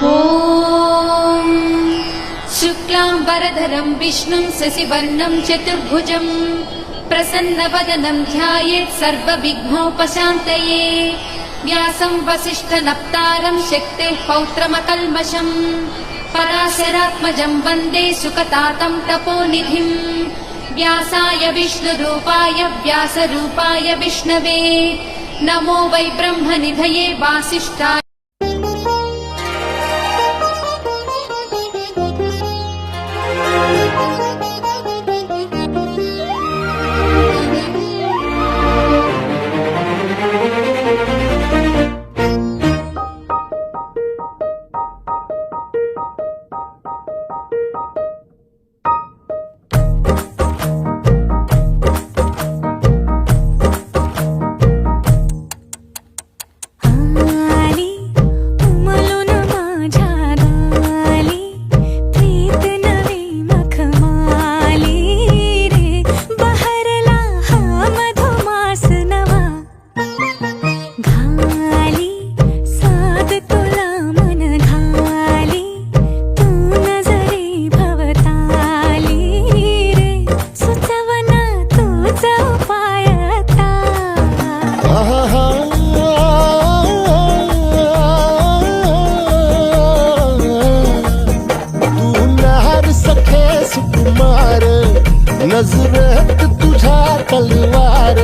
ॐ शुक्लाम्बरधरं विष्णुं शशिवर्णं चतुर्भुजं प्रसन्नवदनं ध्यायेत् सर्वविघ्नोपशान्तये व्यासं वसिष्ठनप्तारं शक्तेः पौत्रमकल्मषम् पराशरात्मजं वन्दे सुकतातं तपोनिधिं व्यासाय विष्णुरूपाय व्यासरूपाय विष्णवे नमो वै ब्रह्मनिधये वासिष्ठाय। नजरेत तुझ्या तलवार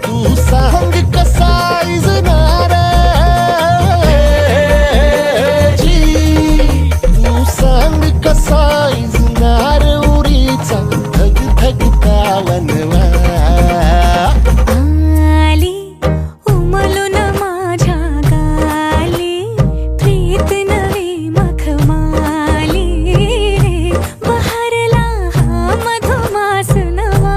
तू सांग कसा इजनार जी तू सांग कसा इजनार उरीचा धग धगता वनवा आली उमलून माझ्या गाली प्रीत नवी मखमाली रे बहरला हा मधुमास नवा।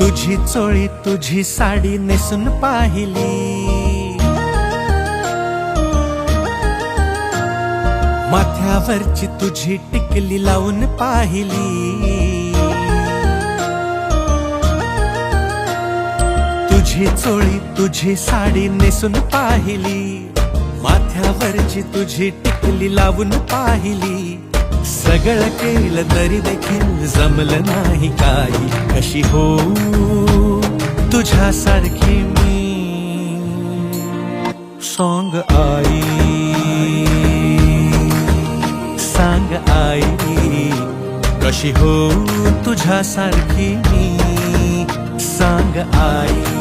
तुझी चोळी तुझी साडी नेसून पाहिली माथ्यावरची तुझी टिकली लावून पाहिली तुझी चोळी तुझी साडी नेसून पाहिली माथ्यावरची तुझी टिकली लावून पाहिली सगळं केलं तरी देखील जमलं नाही काही कशी हो तुझ्यासारखी मी सॉंग आई सांग आई कशी हो तुझ्यासारखी मी सांग आई।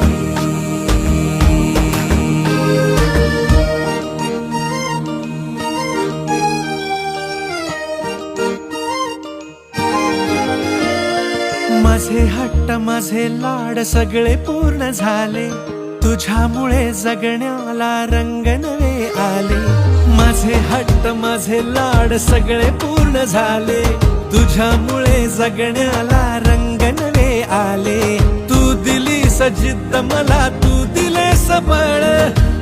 माझे हट्ट माझे लाड सगळे पूर्ण झाले तुझ्यामुळे जगण्याला रंग नवे आले माझे हट्ट माझे लाड सगळे पूर्ण झाले तुझ्यामुळे जगण्याला रंग नवे आले तू दिली जिद्द मला तू दिले सबळ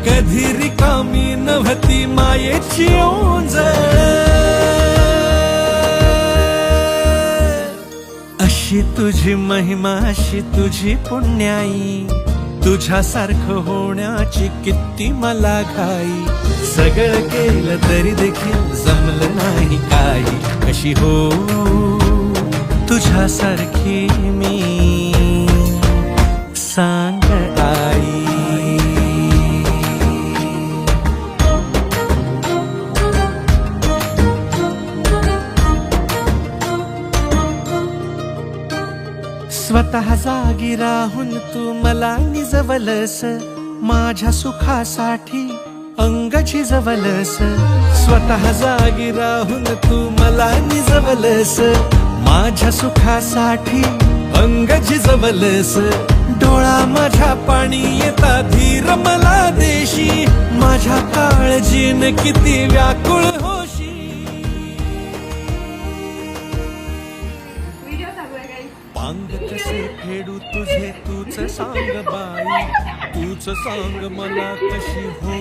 कधी रिकामी नव्हती मायेची ओंजळ अशी तुझी महिमा अशी तुझी पुण्याई तुझ्यासारखं होण्याची किती मला घाई सगळं केलं तरी देखील जमलं नाही काही कशी हो तुझ्यासारखी मी सांग आई। स्वतः जागी राहून तू मला निजवलस माझ्या सुखासाठी अंग झिजवलस स्वतः जागी राहून तू मला निजवलस माझ्या सुखासाठी अंग झिजवलस डोळा माझ्या पाणी येता धीर मला देशी माझ्या काळजीन किती व्याकुळ होशी। चालू आहे काही पांग कसे फेडू तुझे तूच सांग बाई, तूच सांग मला कशी हो